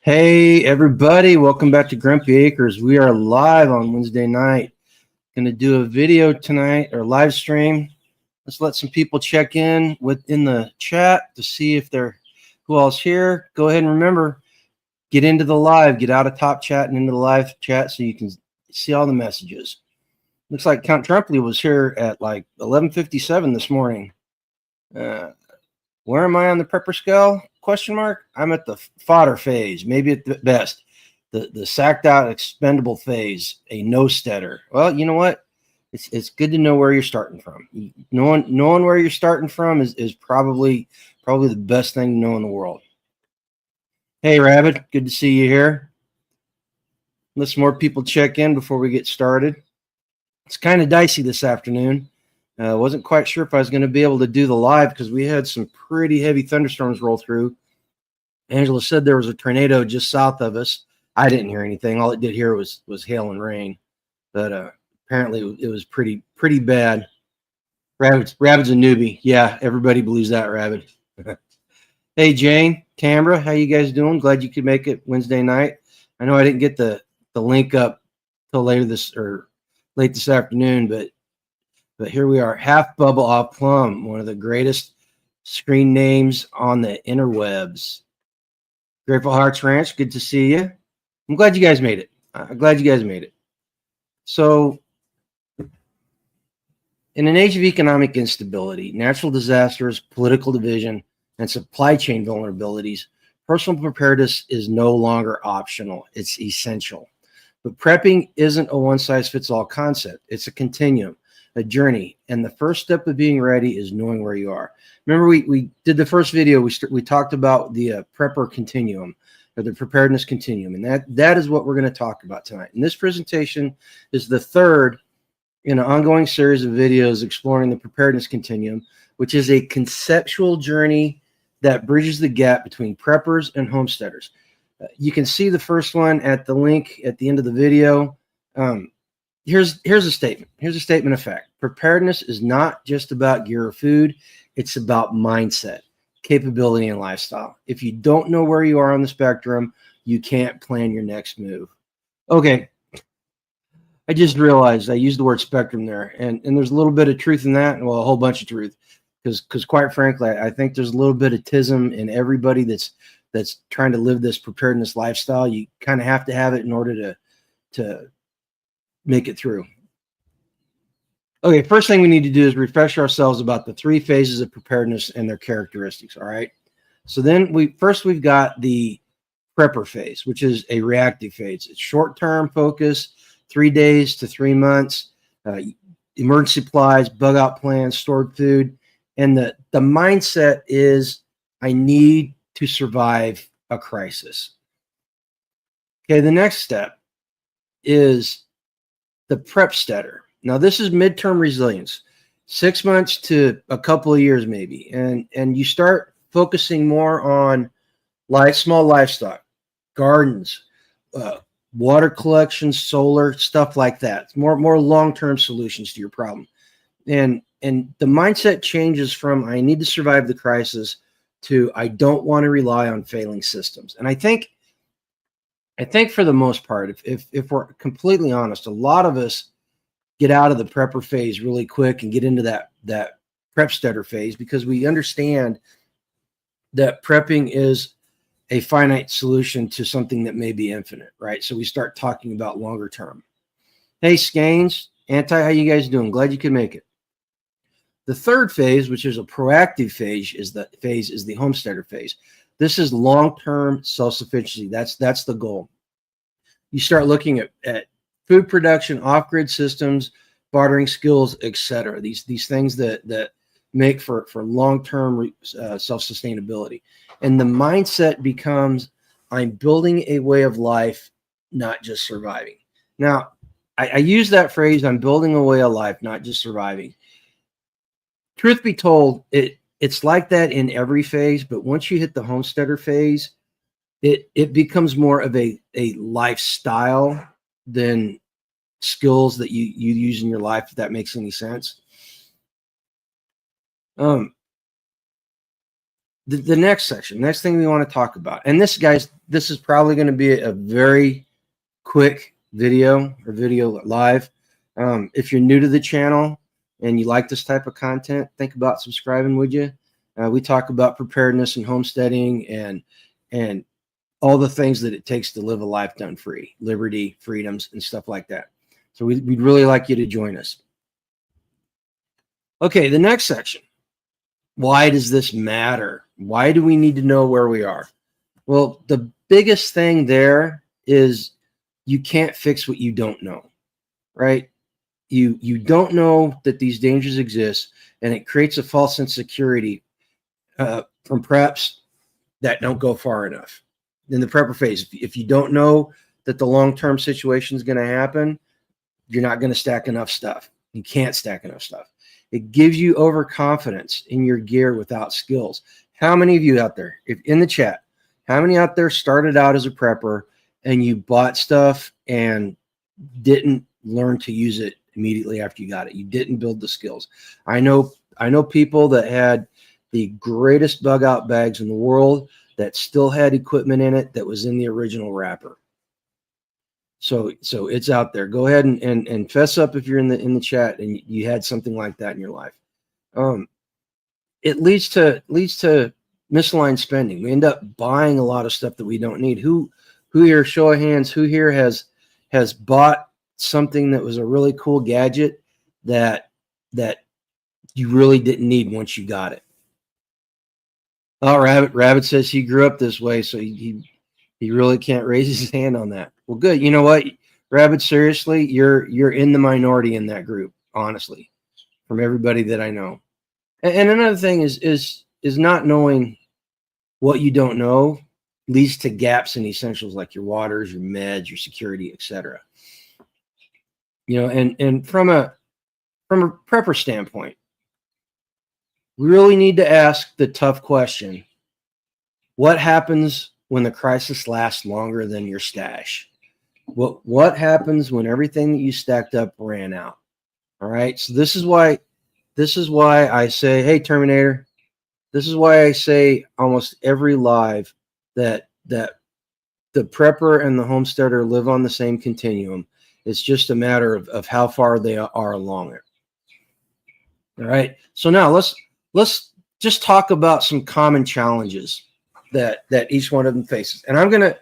Hey everybody, welcome back to Grumpy Acres. We are live on Wednesday night. Going to do a video tonight or live stream. Let's let some people check in within the chat to see if they're who else here. Go ahead and remember, get into the live, get out of top chat and into the live chat so you can see all the messages. Looks like Count Trumpley was here at like 11:57 this morning. Where am I on the prepper scale? Question mark. I'm at the fodder phase, maybe at the best. The sacked out expendable phase, a no steader. Well, you know what? It's good to know where you're starting from. Knowing where you're starting from is probably the best thing to know in the world. Hey Rabbit, good to see you here. Let's more people check in before we get started. It's kind of dicey this afternoon. Wasn't quite sure if I was going to be able to do the live because we had some pretty heavy thunderstorms roll through. Angela said there was a tornado just south of us. I didn't hear anything. All it did here was hail and rain, but apparently it was pretty bad. Rabbit's a newbie. Yeah, everybody believes that, Rabbit. Hey Jane, Tamra, how you guys doing? Glad you could make it Wednesday night. I know I didn't get the link up till late this afternoon, but here we are. Half Bubble Off Plum, one of the greatest screen names on the interwebs. Grateful Hearts Ranch, good to see you. I'm glad you guys made it. So, in an age of economic instability, natural disasters, political division, and supply chain vulnerabilities, personal preparedness is no longer optional. It's essential. But prepping isn't a one-size-fits-all concept. It's a continuum, a journey, and the first step of being ready is knowing where you are. Remember, we did the first video. We talked about the prepper continuum, or the preparedness continuum, and that is what we're going to talk about tonight. And this presentation is the third in an ongoing series of videos exploring the preparedness continuum, which is a conceptual journey that bridges the gap between preppers and homesteaders. You can see the first one at the link at the end of the video. Here's a statement. Here's a statement of fact. Preparedness is not just about gear or food. It's about mindset, capability, and lifestyle. If you don't know where you are on the spectrum, you can't plan your next move. Okay. I just realized I used the word spectrum there, and there's a little bit of truth in that, well, a whole bunch of truth, because quite frankly, I think there's a little bit of tism in everybody that's trying to live this preparedness lifestyle. You kind of have to have it in order to make it through. Okay, first thing we need to do is refresh ourselves about the three phases of preparedness and their characteristics, all right? So then we've got the prepper phase, which is a reactive phase. It's short-term focus, 3 days to 3 months, emergency supplies, bug-out plans, stored food, and the mindset is I need to survive a crisis. Okay, the next step is the prep steader. Now, this is midterm resilience, 6 months to a couple of years maybe, and you start focusing more on small livestock, gardens, water collection, solar, stuff like that. It's more long-term solutions to your problem, and the mindset changes from I need to survive the crisis to I don't want to rely on failing systems. And I think for the most part, if we're completely honest, a lot of us get out of the prepper phase really quick and get into that prep steader phase because we understand that prepping is a finite solution to something that may be infinite, right? So we start talking about longer term. Hey, Scanes, how you guys doing? Glad you could make it. The third phase, which is a proactive phase, is the homesteader phase. This is long-term self-sufficiency. That's the goal. You start looking at food production, off-grid systems, bartering skills, etc. These things that make for long-term self-sustainability. And the mindset becomes, I'm building a way of life, not just surviving. Now, I use that phrase, I'm building a way of life, not just surviving. Truth be told, it's like that in every phase, but once you hit the homesteader phase, it becomes more of a lifestyle than skills that you use in your life, if that makes any sense. The next section, next thing we want to talk about, and this, guys, this is probably going to be a very quick video or video live. If you're new to the channel and you like this type of content, think about subscribing, would you? We talk about preparedness and homesteading and all the things that it takes to live a life done free, liberty, freedoms, and stuff like that. So we'd really like you to join us. Okay, the next section. Why does this matter? Why do we need to know where we are? Well, the biggest thing there is you can't fix what you don't know, right? You don't know that these dangers exist, and it creates a false insecurity from preps that don't go far enough. In the prepper phase, if you don't know that the long-term situation is going to happen, you're not going to stack enough stuff. You can't stack enough stuff. It gives you overconfidence in your gear without skills. How many of you out there, if in the chat, how many out there started out as a prepper and you bought stuff and didn't learn to use it immediately after you got it? You didn't build the skills. I know people that had the greatest bug out bags in the world that still had equipment in it that was in the original wrapper. So it's out there. Go ahead and fess up if you're in the chat and you had something like that in your life. It leads to misaligned spending. We end up buying a lot of stuff that we don't need. Who here, show of hands, who here has bought something that was a really cool gadget that you really didn't need once you got it? Oh, Rabbit says he grew up this way, so he really can't raise his hand on that. Well, good. You know what, Rabbit, seriously, you're in the minority in that group, honestly, from everybody that I know. And another thing is not knowing what you don't know leads to gaps in essentials like your waters, your meds, your security, etc. You know, and from a prepper standpoint, we really need to ask the tough question: what happens when the crisis lasts longer than your stash? What happens when everything that you stacked up ran out? All right. So this is why I say, hey, Terminator, this is why I say almost every live that the prepper and the homesteader live on the same continuum. It's just a matter of how far they are along it. All right. So now let's just talk about some common challenges that each one of them faces. And I'm gonna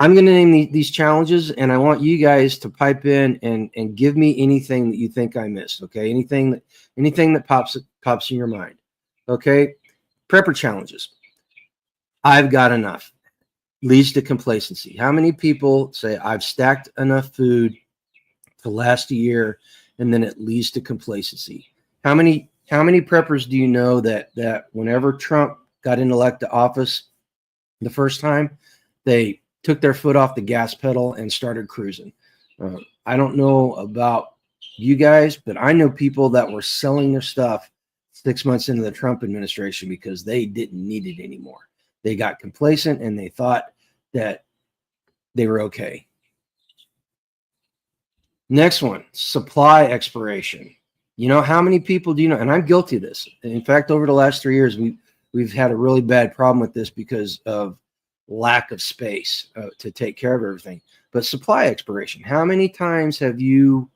name these challenges, and I want you guys to pipe in and give me anything that you think I missed. Okay, anything that pops in your mind. Okay, prepper challenges. I've got enough. Leads to complacency. How many people say I've stacked enough food to last a year, and then it leads to complacency? How many preppers do you know that whenever Trump got in elected office the first time, they took their foot off the gas pedal and started cruising? I don't know about you guys, but I know people that were selling their stuff 6 months into the Trump administration because they didn't need it anymore. They got complacent and they thought that they were okay. Next one, supply expiration. You know, how many people do you know? And I'm guilty of this. In fact, over the last 3 years, we've had a really bad problem with this because of lack of space to take care of everything. But supply expiration. How many times have you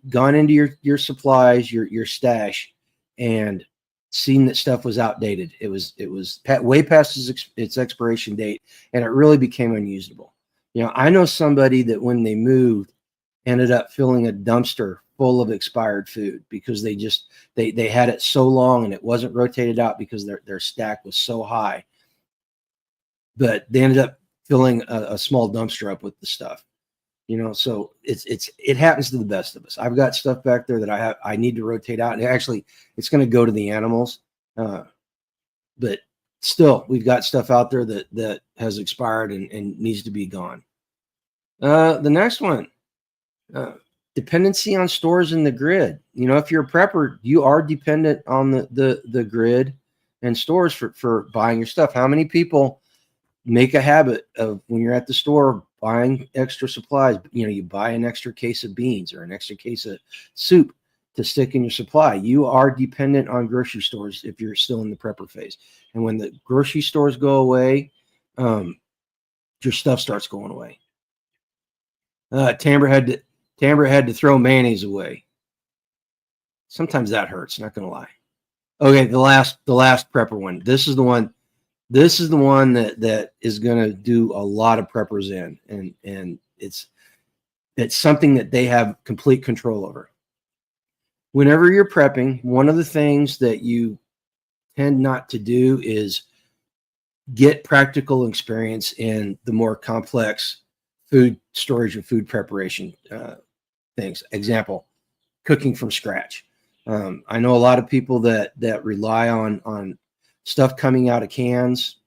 gone into your supplies, your stash, and seen that stuff was outdated? It was way past its expiration date, and it really became unusable. You know, I know somebody that when they moved ended up filling a dumpster full of expired food because they had it so long and it wasn't rotated out because their stack was so high. But they ended up filling a small dumpster up with the stuff. You know, so it happens to the best of us. I've got stuff back there that I need to rotate out. And actually, it's going to go to the animals. But still, we've got stuff out there that has expired and needs to be gone. The next one, dependency on stores in the grid. You know, if you're a prepper, you are dependent on the grid and stores for buying your stuff. How many people make a habit of when you're at the store buying extra supplies? You know, you buy an extra case of beans or an extra case of soup to stick in your supply. You are dependent on grocery stores if you're still in the prepper phase. And when the grocery stores go away, your stuff starts going away. Tamber had to throw mayonnaise away. Sometimes that hurts, not gonna lie. Okay, the last prepper one. This is the one that is gonna do a lot of preppers in, and it's something that they have complete control over. Whenever you're prepping, one of the things that you tend not to do is get practical experience in the more complex food storage and food preparation things. Example, cooking from scratch. I know a lot of people that rely on stuff coming out of cans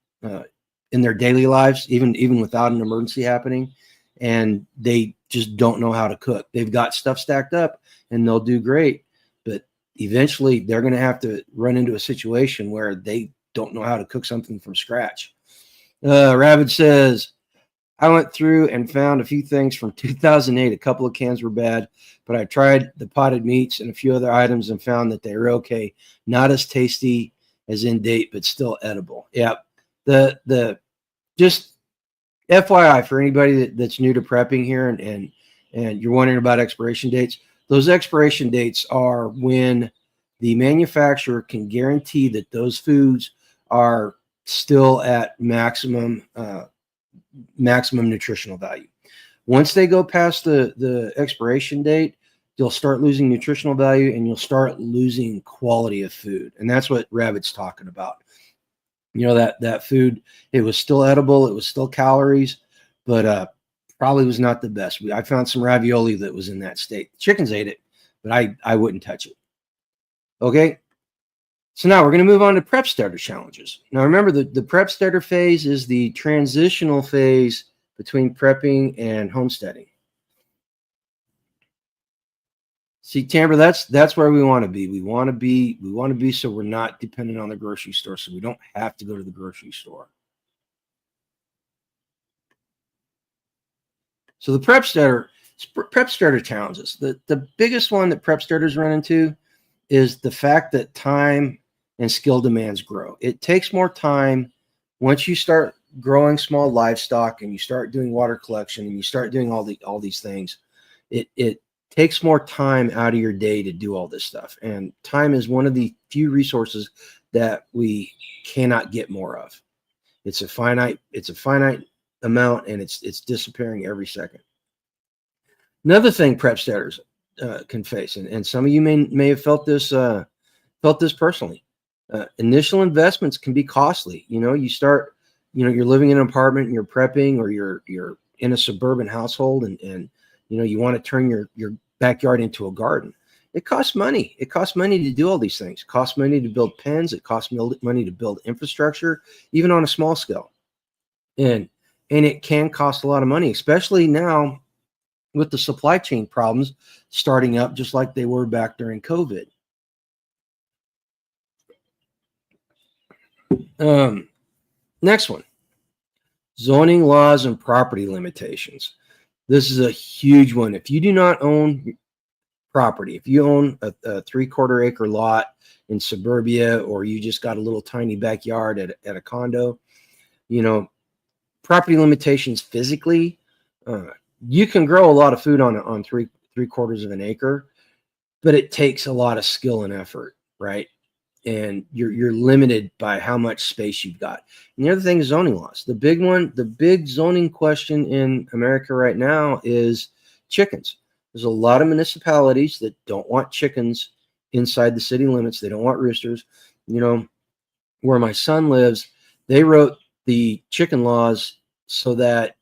in their daily lives, even without an emergency happening, and they just don't know how to cook. They've got stuff stacked up and they'll do great, but eventually they're going to have to run into a situation where they don't know how to cook something from scratch. Rabbit says, I went through and found a few things from 2008. A couple of cans were bad, but I tried the potted meats and a few other items and found that they were okay. Not as tasty as in date, but still edible. Yeah. The just FYI for anybody that's new to prepping here and you're wondering about expiration dates. Those expiration dates are when the manufacturer can guarantee that those foods are still at maximum nutritional value. Once they go past the expiration date, you'll start losing nutritional value and you'll start losing quality of food. And that's what Rabbit's talking about. You know, that food, it was still edible, it was still calories, but probably was not the best. I found some ravioli that was in that state. Chickens ate it, but I wouldn't touch it. Okay. So now we're going to move on to prep starter challenges. Now remember, the prep starter phase is the transitional phase between prepping and homesteading. See, Tamber, that's where we want to be. We want to be so we're not dependent on the grocery store, so we don't have to go to the grocery store. So the prep starter challenges. The biggest one that prep starters run into is the fact that time and skill demands grow. It takes more time once you start growing small livestock and you start doing water collection and you start doing all these things. It takes more time out of your day to do all this stuff. And time is one of the few resources that we cannot get more of. It's a finite amount, and it's disappearing every second. Another thing prep starters can face, and some of you may have felt this personally. Initial investments can be costly. You know, you're living in an apartment and you're prepping, or you're in a suburban household and you want to turn your backyard into a garden. It costs money. It costs money to do all these things. It costs money to build pens. It costs money to build infrastructure, even on a small scale. And it can cost a lot of money, especially now with the supply chain problems starting up, just like they were back during COVID. Next one, zoning laws and property limitations. This is a huge one. If you do not own property, if you own a 3/4 acre lot in suburbia, or you just got a little tiny backyard at a condo, property limitations physically, you can grow a lot of food on 3/4 of an acre, but it takes a lot of skill and effort, right? And you're limited by how much space you've got. And the other thing is zoning laws. The big zoning question in America right now is chickens. There's a lot of municipalities that don't want chickens inside the city limits. They don't want roosters. Where my son lives, they wrote the chicken laws so that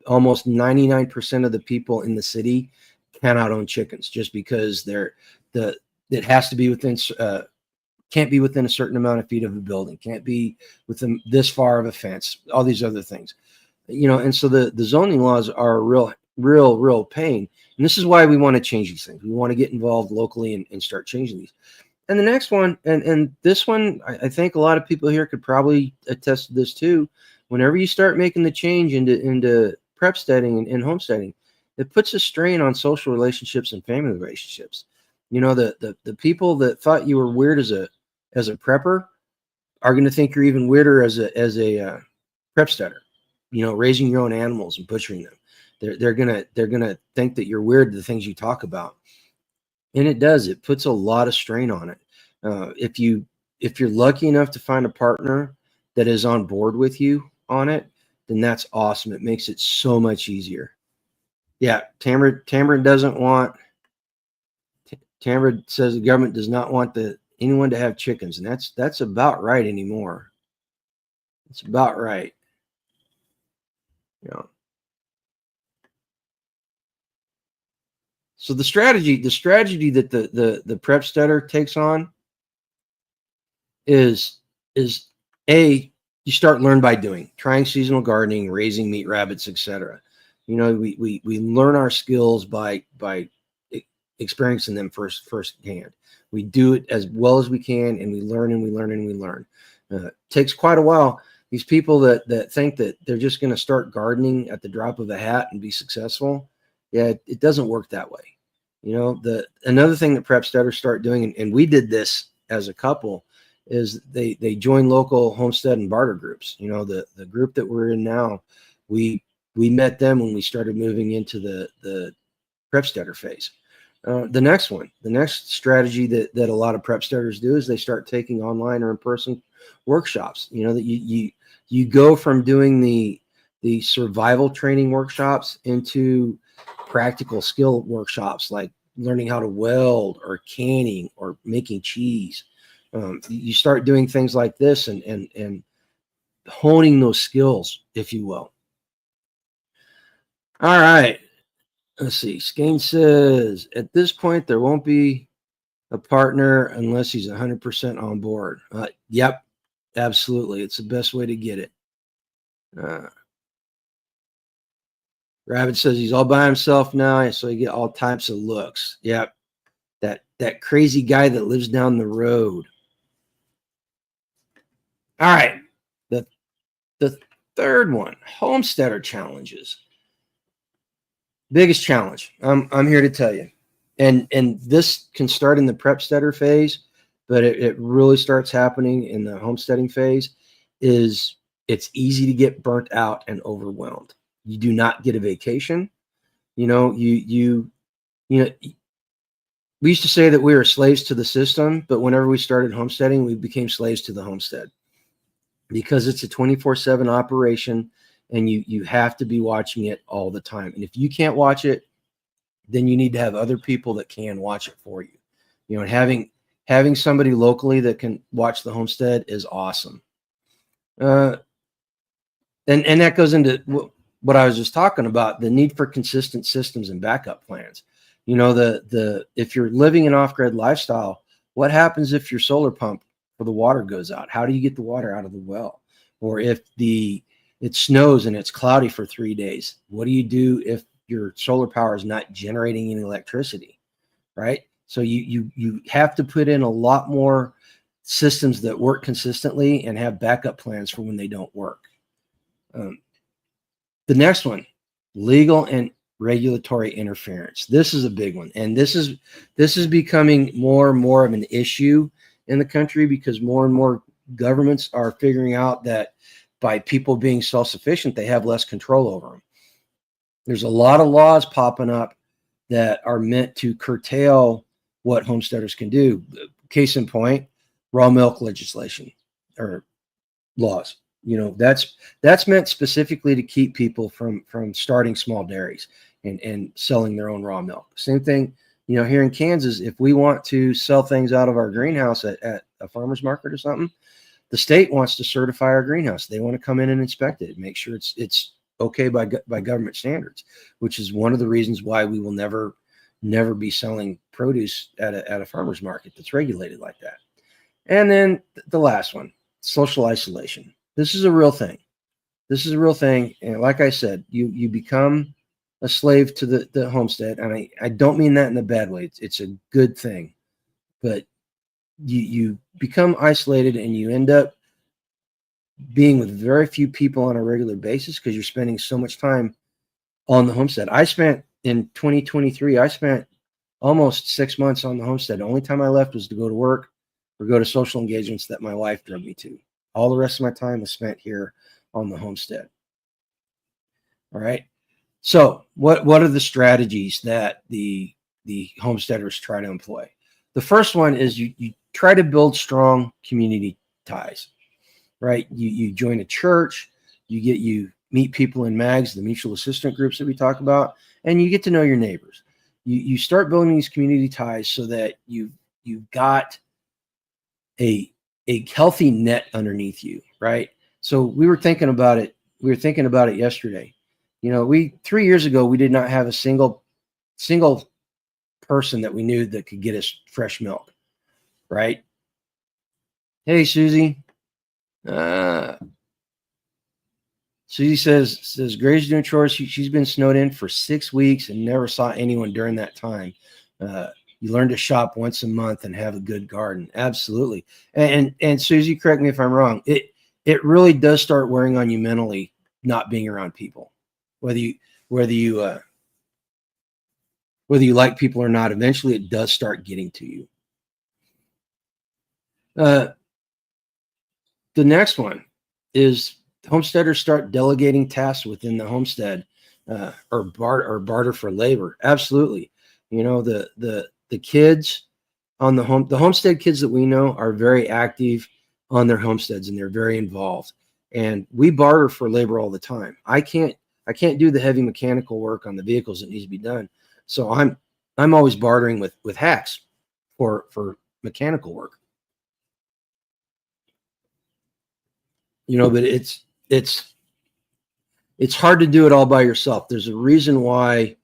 almost 99% of the people in the city cannot own chickens, just because it has to be within can't be within a certain amount of feet of a building, can't be within this far of a fence, all these other things, and so the zoning laws are a real pain. And this is why we want to change these things. We want to get involved locally and start changing these. And the next one, and this one, I think a lot of people here could probably attest to this too. Whenever you start making the change into prep steading and homesteading, it puts a strain on social relationships and family relationships. You know, the people that thought you were weird as a prepper are going to think you're even weirder as a prep steader. You know, raising your own animals and butchering them. They're gonna think that you're weird, the things you talk about, and it does. It puts a lot of strain on it. If you're lucky enough to find a partner that is on board with you on it, then that's awesome. It makes it so much easier. Yeah, Tamara doesn't want. Tamara says the government does not want anyone to have chickens, and that's about right anymore. It's about right. You know. So the strategy that the prep steader takes on is a you start learn by doing, trying seasonal gardening, raising meat rabbits, etc. You know, we learn our skills by experiencing them firsthand. We do it as well as we can, and we learn and we learn and we learn. It takes quite a while. These people that think that they're just going to start gardening at the drop of a hat and be successful, yeah, it doesn't work that way. You know, another thing that prep steaders start doing, and we did this as a couple, is they join local homestead and barter groups. You know, the group that we're in now, we met them when we started moving into the prep steader phase. The next strategy that a lot of prep steaders do is they start taking online or in-person workshops. You know, that you go from doing the survival training workshops into practical skill workshops, like learning how to weld or canning or making cheese. You start doing things like this and honing those skills, if you will. All right. Let's see. Skane says, at this point, there won't be a partner unless he's 100% on board. Yep, absolutely. It's the best way to get it. Rabbit says he's all by himself now, so you get all types of looks. Yep. That crazy guy that lives down the road. All right. The third one, homesteader challenges. Biggest challenge. I'm here to tell you. And this can start in the prep steader phase, but it really starts happening in the homesteading phase. Is it's easy to get burnt out and overwhelmed. You do not get a vacation. You know, you know, we used to say that we were slaves to the system, but whenever we started homesteading, we became slaves to the homestead, because it's a 24/7 operation, and you have to be watching it all the time. And if you can't watch it, then you need to have other people that can watch it for you. You know, and having somebody locally that can watch the homestead is awesome. And that goes into what I was just talking about, the need for consistent systems and backup plans. You know, if you're living an off-grid lifestyle, what happens if your solar pump for the water goes out? How do you get the water out of the well? Or if it snows and it's cloudy for 3 days, what do you do if your solar power is not generating any electricity, right? So you have to put in a lot more systems that work consistently and have backup plans for when they don't work. The next one, legal and regulatory interference. This is a big one, and this is becoming more and more of an issue in the country, because more and more governments are figuring out that by people being self-sufficient, they have less control over them. There's a lot of laws popping up that are meant to curtail what homesteaders can do. Case in point, raw milk legislation or laws. You know, that's meant specifically to keep people from starting small dairies and selling their own raw milk. Same thing, you know, here in Kansas, if we want to sell things out of our greenhouse at a farmer's market or something, the state wants to certify our greenhouse. They want to come in and inspect it, make sure it's okay by government standards, which is one of the reasons why we will never be selling produce at a farmer's market that's regulated like that. And then the last one, social isolation. This is a real thing. This is a real thing. And like I said, you become a slave to the homestead. And I don't mean that in a bad way. It's a good thing. But you become isolated, and you end up being with very few people on a regular basis because you're spending so much time on the homestead. In 2023, I spent almost 6 months on the homestead. The only time I left was to go to work or go to social engagements that my wife drove me to. All the rest of my time was spent here on the homestead. All right. So what are the strategies that the homesteaders try to employ? The first one is you try to build strong community ties, right? You join a church, you meet people in MAGs, the mutual assistant groups that we talk about, and you get to know your neighbors. You start building these community ties so that you've got a healthy net underneath you, right? So we were thinking about it. We were thinking about it yesterday. 3 years ago, we did not have a single person that we knew that could get us fresh milk, right? Hey, Susie. Susie says Gray's doing chores. She's been snowed in for 6 weeks and never saw anyone during that time. You learn to shop once a month and have a good garden. Absolutely. And Susie, correct me if I'm wrong. It really does start wearing on you mentally, not being around people, whether you like people or not. Eventually, it does start getting to you. The next one is homesteaders start delegating tasks within the homestead, or barter for labor. Absolutely. The kids on the homestead kids that we know are very active on their homesteads, and they're very involved. And we barter for labor all the time. I can't do the heavy mechanical work on the vehicles that needs to be done. So I'm always bartering with hacks for mechanical work. But it's hard to do it all by yourself. There's a reason why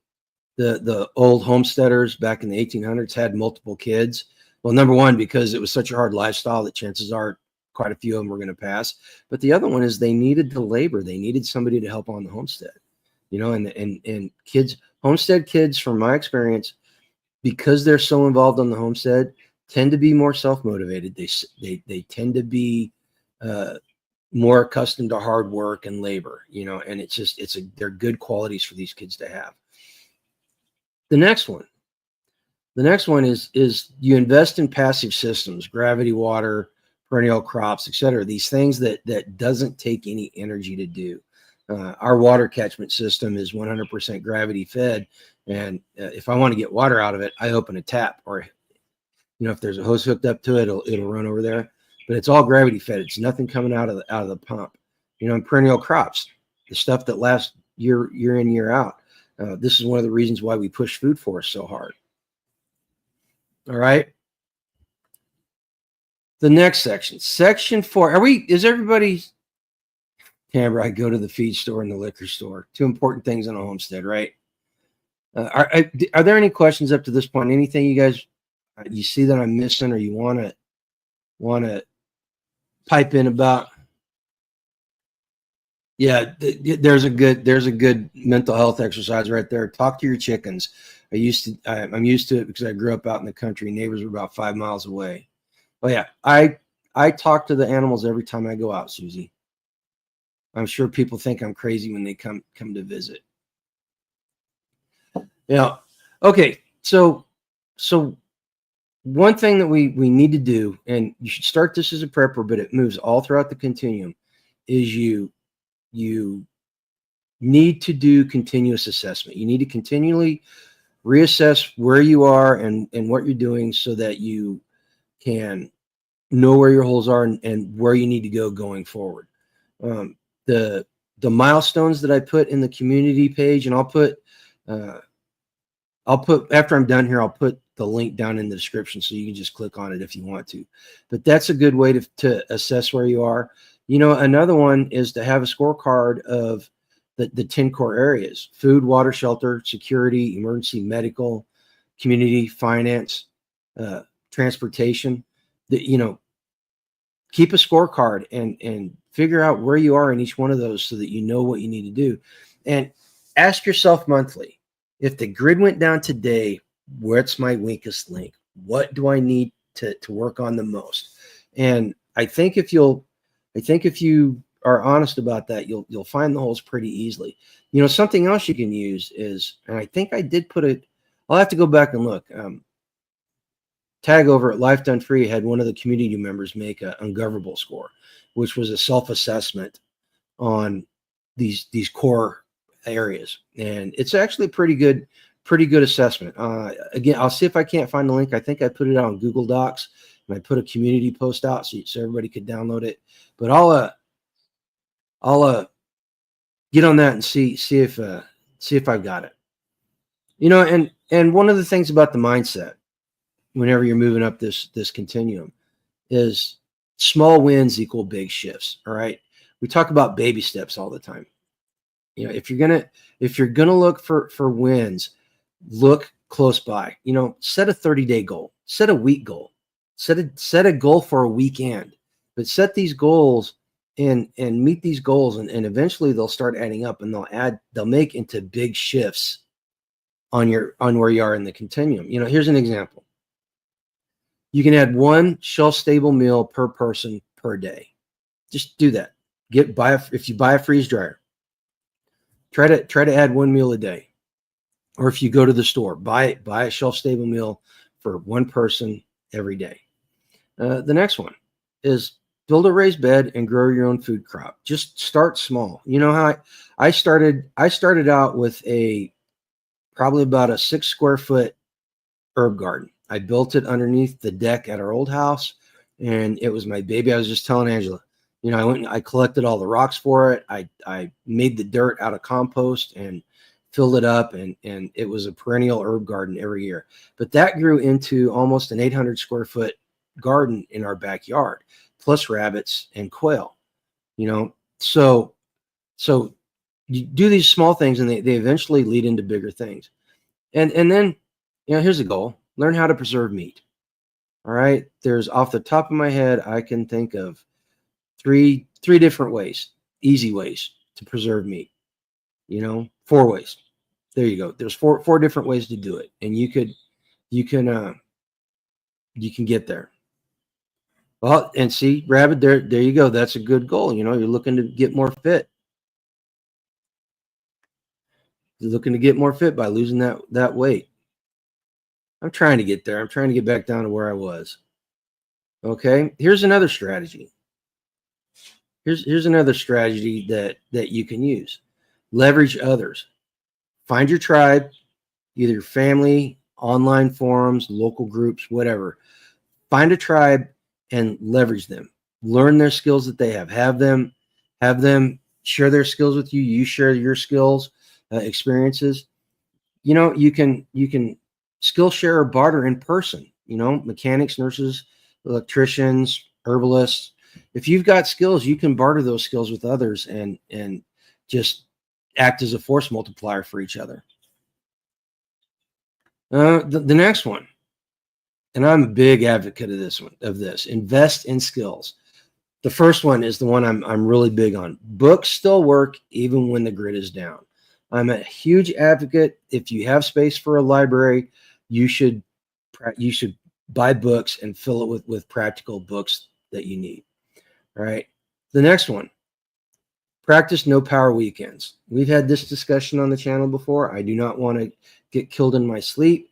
the old homesteaders back in the 1800s had multiple kids. Well, number one, because it was such a hard lifestyle that chances are quite a few of them were going to pass. But the other one is they needed the labor. They needed somebody to help on the homestead. And kids, homestead kids, from my experience, because they're so involved on the homestead, tend to be more self-motivated. They tend to be more accustomed to hard work and labor, and they're good qualities for these kids to have. The next one is you invest in passive systems, gravity, water, perennial crops, etc. These things that doesn't take any energy to do. Our water catchment system is 100% gravity fed, and if I want to get water out of it, I open a tap, or if there's a hose hooked up to it, it'll run over there. But it's all gravity fed. It's nothing coming out of the pump. And perennial crops, the stuff that lasts year in, year out. This is one of the reasons why we push food forests so hard. All right. The next section 4. Is everybody? Canberra, I go to the feed store and the liquor store. Two important things on a homestead, right? Are there any questions up to this point? Anything you guys you see that I'm missing, or you want to pipe in about? Yeah, there's a good mental health exercise right there. Talk to your chickens. I'm used to it because I grew up out in the country. Neighbors were about 5 miles away. Oh yeah, I talk to the animals every time I go out, Susie. I'm sure people think I'm crazy when they come to visit. Yeah. Okay. So one thing that we need to do, and you should start this as a prepper, but it moves all throughout the continuum, is you need to do continuous assessment. You need to continually reassess where you are and what you're doing, so that you can know where your holes are and where you need to go going forward. The milestones that I put in the community page, and I'll put after I'm done here, I'll put the link down in the description, so you can just click on it if you want to. But that's a good way to assess where you are. Another one is to have a scorecard of the 10 core areas: food, water, shelter, security, emergency, medical, community, finance, transportation. Keep a scorecard and figure out where you are in each one of those, so that you know what you need to do. And ask yourself monthly, if the grid went down today, what's my weakest link? What do I need to work on the most? And I think if you are honest about that, you'll find the holes pretty easily. Something else you can use is, and I think I did put I'll have to go back and look. Tag over at Life Done Free had one of the community members make an ungovernable score, which was a self-assessment on these core areas, and it's actually pretty good assessment. Again, I'll see if I can't find the link. I think I put it out on Google Docs, and I put a community post out so everybody could download it. But I'll get on that and see if I've got it. You know, and one of the things about the mindset, whenever you're moving up this continuum, is small wins equal big shifts. All right. We talk about baby steps all the time. You know, if you're gonna look for wins, look close by. You know, set a 30-day goal, set a week goal, set a goal for a weekend, but set these goals and meet these goals, and eventually they'll start adding up, and they'll make into big shifts on where you are in the continuum. You know, here's an example. You can add one shelf-stable meal per person per day. Just do that. If you buy a freeze dryer, try to add one meal a day. Or if you go to the store, buy a shelf-stable meal for one person every day. The next one is build a raised bed and grow your own food crop. Just start small. You know how I started out with probably about a 6 square foot herb garden. I built it underneath the deck at our old house, and it was my baby. I was just telling Angela, you know, I went and I collected all the rocks for it. I made the dirt out of compost and filled it up, and it was a perennial herb garden every year. But that grew into almost an 800 square foot garden in our backyard, plus rabbits and quail. You know, so you do these small things, and they eventually lead into bigger things. And then, you know, here's a goal: learn how to preserve meat. All right, there's, off the top of my head, I can think of three different ways, easy ways to preserve meat. You know, 4 ways. There you go. There's four different ways to do it, and you can get there. Well, and see, rabbit, there you go. That's a good goal. You know, you're looking to get more fit. You're looking to get more fit by losing that weight. I'm trying to get there. I'm trying to get back down to where I was. Okay, here's another strategy. Here's another strategy that you can use. Leverage others. Find your tribe, either family, online forums, local groups, whatever. Find a tribe and leverage them. Learn their skills that they have. Have them share their skills with you. You share your skills, experiences. You know, you can skill share or barter in person. You know, mechanics, nurses, electricians, herbalists. If you've got skills, you can barter those skills with others and just act as a force multiplier for each other. The next one, and I'm a big advocate of this, invest in skills. The first one is the one I'm really big on. Books still work even when the grid is down. I'm a huge advocate. If you have space for a library, you should buy books and fill it with practical books that you need. All right. The next one, practice no power weekends. We've had this discussion on the channel before. I do not want to get killed in my sleep,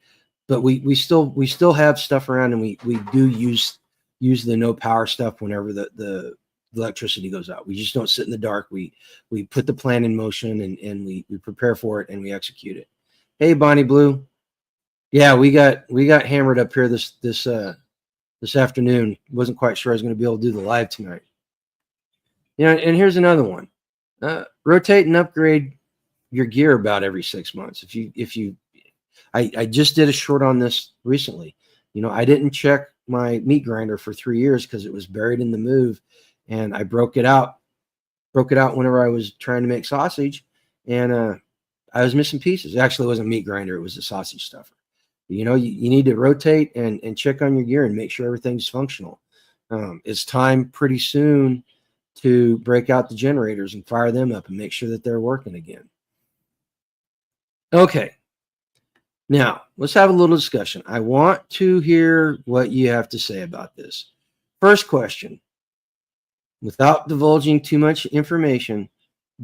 but we still have stuff around, and we do use the no power stuff whenever the electricity goes out. We just don't sit in the dark. We put the plan in motion, and we prepare for it, and we execute it. Hey, Bonnie Blue. Yeah, we got hammered up here this afternoon. Wasn't quite sure I was going to be able to do the live tonight. You know, and here's another one. Rotate and upgrade your gear about every 6 months. I just did a short on this recently. You know, I didn't check my meat grinder for 3 years because it was buried in the move, and I broke it out whenever I was trying to make sausage, and I was missing pieces. Actually, it wasn't a meat grinder; it was a sausage stuffer. You know, you need to rotate and check on your gear and make sure everything's functional. It's time pretty soon to break out the generators and fire them up and make sure that they're working again. Okay. Now, let's have a little discussion. I want to hear what you have to say about this. First question, without divulging too much information,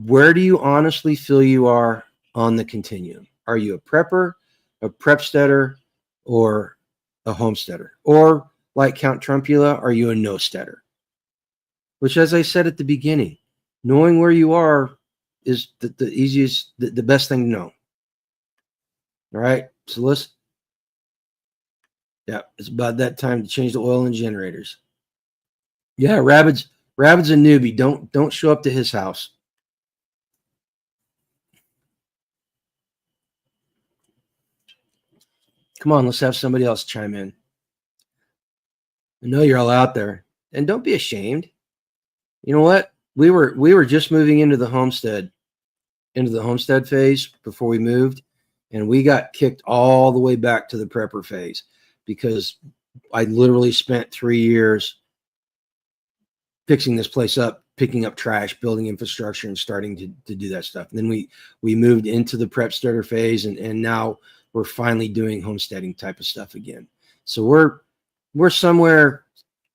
where do you honestly feel you are on the continuum? Are you a prepper, a prepsteader or a homesteader? Or like Count Trumpula, are you a no-steader? Which, as I said at the beginning, knowing where you are is the easiest, the best thing to know. All right, so let's, yeah, it's about that time to change the oil in generators. Yeah, Rabbit's a newbie. Don't show up to his house. Come on, let's have somebody else chime in. I know you're all out there, and don't be ashamed. You know what? We were just moving into the homestead phase before we moved, and we got kicked all the way back to the prepper phase because I literally spent 3 years fixing this place up, picking up trash, building infrastructure, and starting to do that stuff. And then we moved into the prep starter phase, and now we're finally doing homesteading type of stuff again. So we're somewhere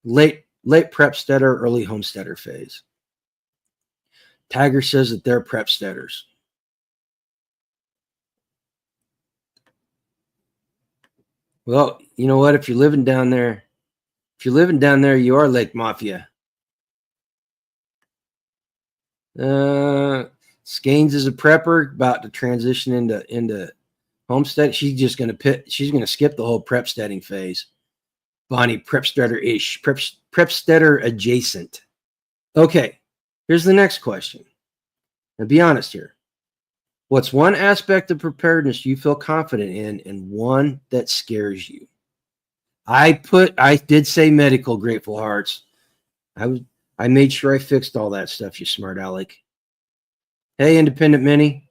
late prep steader, early homesteader phase. Tiger says that they're prep steaders. Well, you know what? If you're living down there, you are Lake Mafia. Skanes is a prepper about to transition into homestead. She's gonna skip the whole prep steading phase. Bonnie, prep steader-ish, prep steader adjacent. Okay, here's the next question. Now be honest here. What's one aspect of preparedness you feel confident in and one that scares you? I did say medical, Grateful Hearts. I made sure I fixed all that stuff, you smart aleck. Hey, Independent Mini.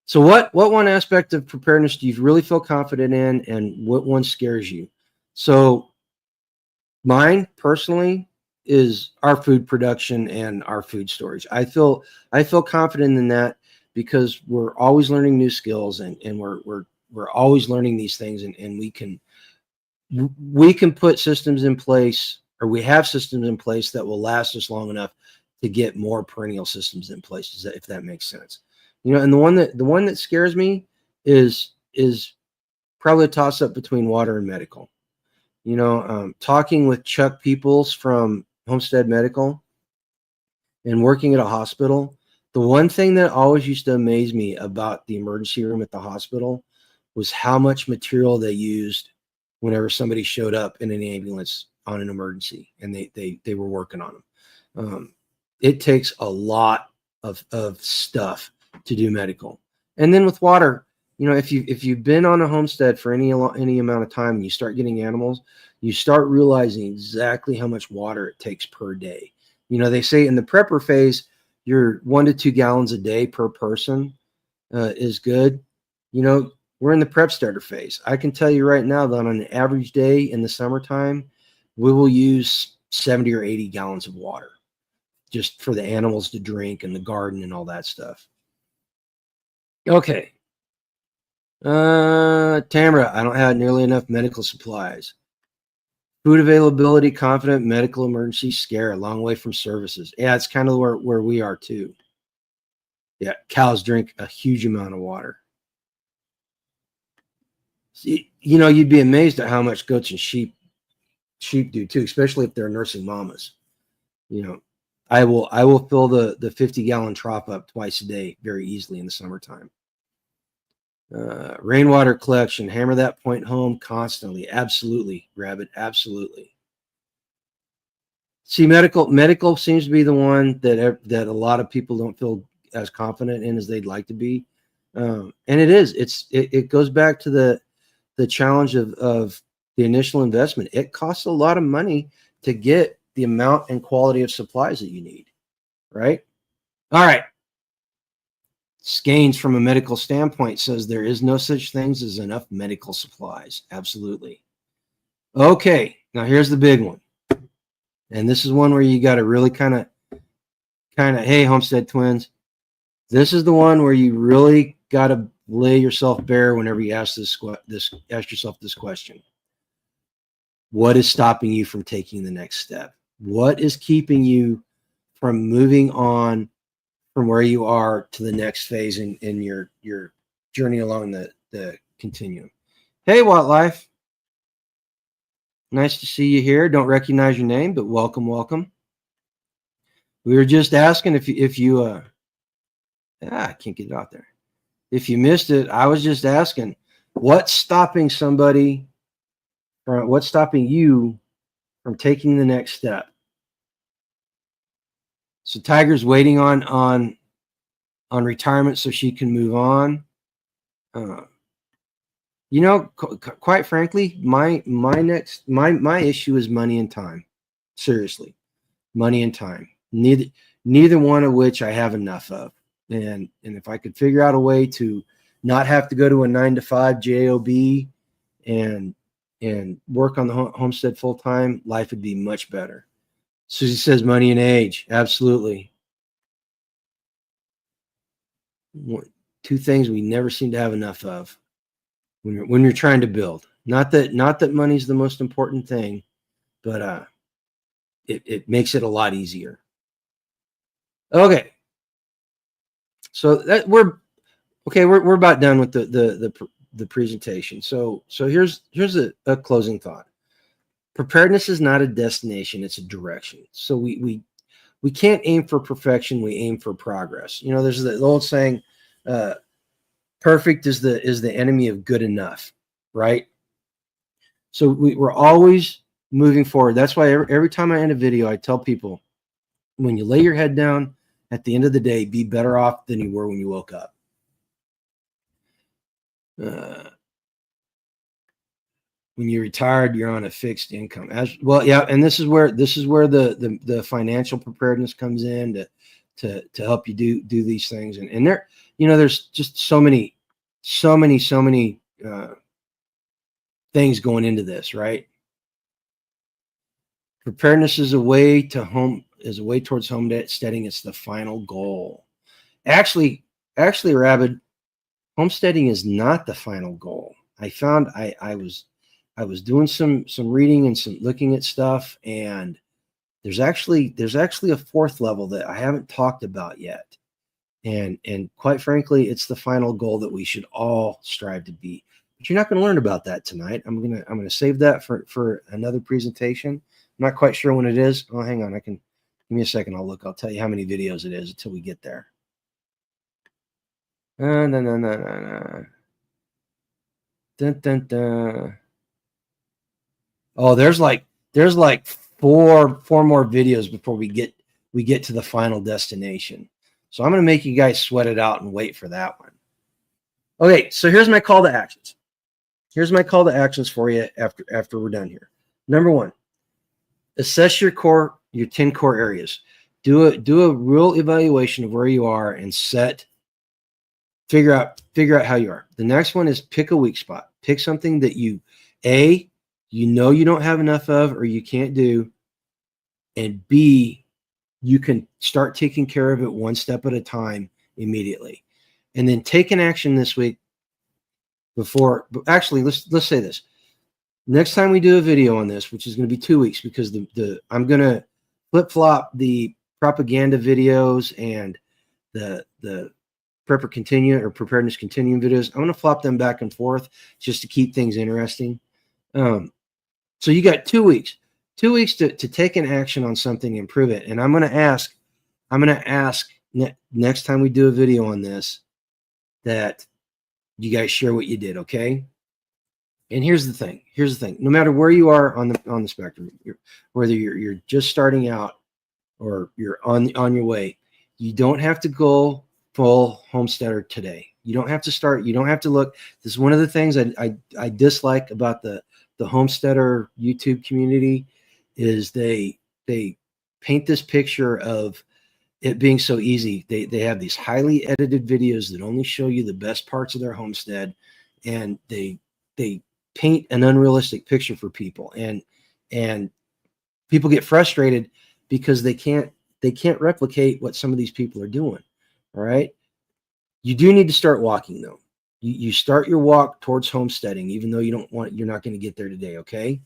So what one aspect of preparedness do you really feel confident in, and what one scares you? So mine personally is our food production and our food storage. I feel confident in that because we're always learning new skills, and we're always learning these things, and we can put systems in place, or we have systems in place that will last us long enough to get more perennial systems in place, if that makes sense. You know, and the one that scares me is probably a toss up between water and medical. You know, talking with Chuck Peoples from Homestead Medical and working at a hospital, the one thing that always used to amaze me about the emergency room at the hospital was how much material they used whenever somebody showed up in an ambulance on an emergency, and they were working on them. It takes a lot of stuff to do medical. And then with water, you know, if you've been on a homestead for any amount of time and you start getting animals, you start realizing exactly how much water it takes per day. You know, they say in the prepper phase, your 1 to 2 gallons a day per person is good. You know, we're in the prep starter phase. I can tell you right now that on an average day in the summertime, we will use 70 or 80 gallons of water just for the animals to drink and the garden and all that stuff. Okay. Tamara, I don't have nearly enough medical supplies. Food availability, confident, medical emergency, scare, a long way from services. Yeah, it's kind of where we are too. Yeah, cows drink a huge amount of water. See, you know, you'd be amazed at how much goats and sheep do too, especially if they're nursing mamas. You know, I will fill the 50-gallon trough up twice a day very easily in the summertime. Rainwater collection, hammer that point home constantly. Absolutely, Rabbit, absolutely. See, medical seems to be the one that a lot of people don't feel as confident in as they'd like to be, and it goes back to the challenge of the initial investment. It costs a lot of money to get the amount and quality of supplies that you need, right? All right. Skanes, from a medical standpoint, says there is no such things as enough medical supplies. Absolutely. Okay, now here's the big one. And this is one where you got to really kind of, hey, Homestead Twins, this is the one where you really got to lay yourself bare whenever you ask yourself this question. What is stopping you from taking the next step? What is keeping you from moving on from where you are to the next phase in your journey along the continuum. Hey, Wildlife. Nice to see you here. Don't recognize your name, but welcome, welcome. We were just asking if you I can't get it out there. If you missed it, I was just asking, what's stopping you from taking the next step? So Tiger's waiting on retirement so she can move on. Quite frankly, my issue is money and time. Seriously, money and time. Neither one of which I have enough of. And if I could figure out a way to not have to go to a 9-to-5 job and work on the homestead full time, life would be much better. Susie says money and age. Absolutely. Two things we never seem to have enough of when you're trying to build. Not that money's the most important thing, but it makes it a lot easier. Okay. So that we're about done with the presentation. So here's a closing thought. Preparedness is not a destination, it's a direction. So we can't aim for perfection, we aim for progress. There's the old saying, perfect is the enemy of good enough, right? So we're always moving forward. That's why every time I end a video, I tell people, when you lay your head down, at the end of the day, be better off than you were when you woke up. When you're retired, you're on a fixed income. As well, yeah, and this is where the financial preparedness comes in to help you do these things. And there, there's just so many things going into this, right? Preparedness is a way towards homesteading. It's the final goal. Actually, Rabid, homesteading is not the final goal. I found I was doing some reading and some looking at stuff, and there's actually a fourth level that I haven't talked about yet. And quite frankly, it's the final goal that we should all strive to be. But you're not going to learn about that tonight. I'm gonna save that for another presentation. I'm not quite sure when it is. Oh, hang on. Give me a second. I'll look. I'll tell you how many videos it is until we get there. No. Dun, dun, dun. Oh, there's like four more videos before we get to the final destination. So I'm going to make you guys sweat it out and wait for that one. Okay, so here's my call to actions. Here's my call to actions for you after we're done here. Number one, assess your 10 core areas. Do a real evaluation of where you are and figure out how you are. The next one is pick a weak spot. Pick something that you don't have enough of or you can't do, and B, you can start taking care of it one step at a time immediately. And then take an action this week actually, let's say this. Next time we do a video on this, which is going to be 2 weeks, because I'm going to flip-flop the propaganda videos and the preparedness continuum videos. I'm going to flop them back and forth just to keep things interesting. So you got 2 weeks. 2 weeks to take an action on something and improve it. And I'm going to ask next time we do a video on this that you guys share what you did, okay? And here's the thing. No matter where you are on the spectrum, whether you're just starting out or you're on your way, you don't have to go full homesteader today. You don't have to start. You don't have to look. This is one of the things I dislike about the homesteader YouTube community is they paint this picture of it being so easy. They have these highly edited videos that only show you the best parts of their homestead, and they paint an unrealistic picture for people, and people get frustrated because they can't replicate what some of these people are doing. All right. You do need to start walking though. You start your walk towards homesteading, even though you're not going to get there today. Okay.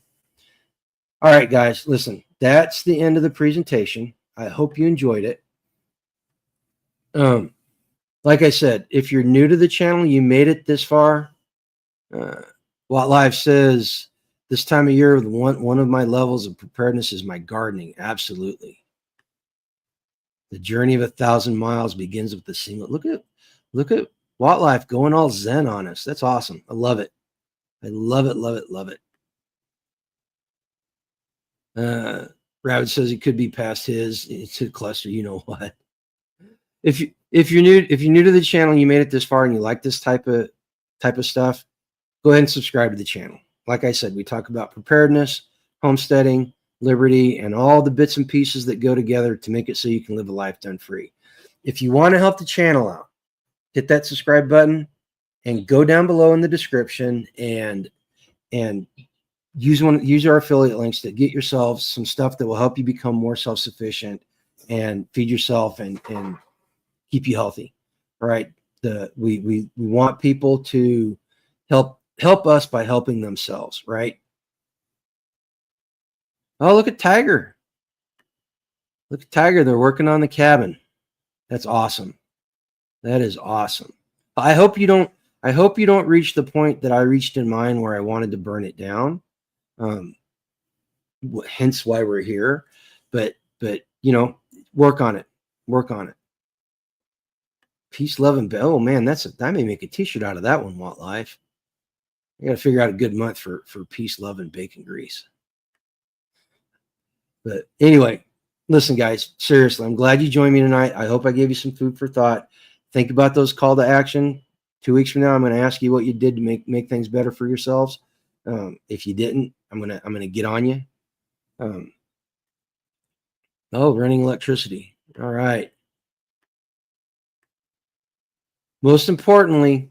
All right, guys, listen, that's the end of the presentation. I hope you enjoyed it. Like I said, if you're new to the channel, you made it this far, Uh, Wildlife says, this time of year, one of my levels of preparedness is my gardening. Absolutely. The journey of 1,000 miles begins with a single. Look at Wildlife going all zen on us. That's awesome. I love it. I love it, love it, love it. Rabbit says he could be past his. It's a cluster. You know what? If you're new to the channel and you made it this far and you like this type of stuff, go ahead and subscribe to the channel. Like I said, we talk about preparedness, homesteading, liberty, and all the bits and pieces that go together to make it so you can live a life done free. If you want to help the channel out, hit that subscribe button and go down below in the description and use our affiliate links to get yourselves some stuff that will help you become more self-sufficient and feed yourself and keep you healthy. All right. We want people to help us by helping themselves, right? Oh, look at Tiger. Look at Tiger. They're working on the cabin. That's awesome. That is awesome. I hope you don't reach the point that I reached in mine where I wanted to burn it down. Hence why we're here. But you know, work on it. Work on it. Peace, love, and oh man, I may make a t-shirt out of that one, Wildlife. I got to figure out a good month for peace, love, and bacon grease. But anyway, listen, guys, seriously, I'm glad you joined me tonight. I hope I gave you some food for thought. Think about those call to action. 2 weeks from now, I'm going to ask you what you did to make things better for yourselves. If you didn't, I'm gonna get on you. Oh, running electricity. All right. Most importantly,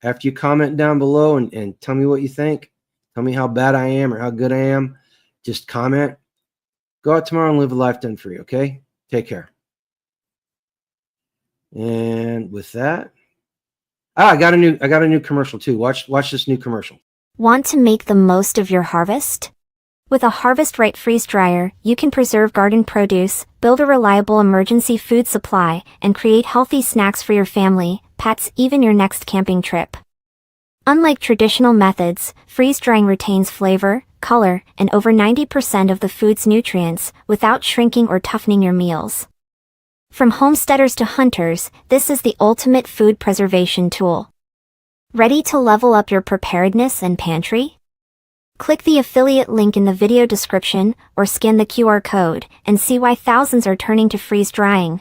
after you comment down below and tell me what you think, tell me how bad I am or how good I am, just comment. Go out tomorrow and live a life done free, okay? Take care. And with that, I got a new commercial too. Watch this new commercial. Want to make the most of your harvest? With a Harvest Right freeze dryer, you can preserve garden produce, build a reliable emergency food supply, and create healthy snacks for your family, pets, even your next camping trip. Unlike traditional methods, freeze drying retains flavor, color, and over 90% of the food's nutrients without shrinking or toughening your meals. From homesteaders to hunters, this is the ultimate food preservation tool. Ready to level up your preparedness and pantry? Click the affiliate link in the video description or scan the QR code and see why thousands are turning to freeze drying.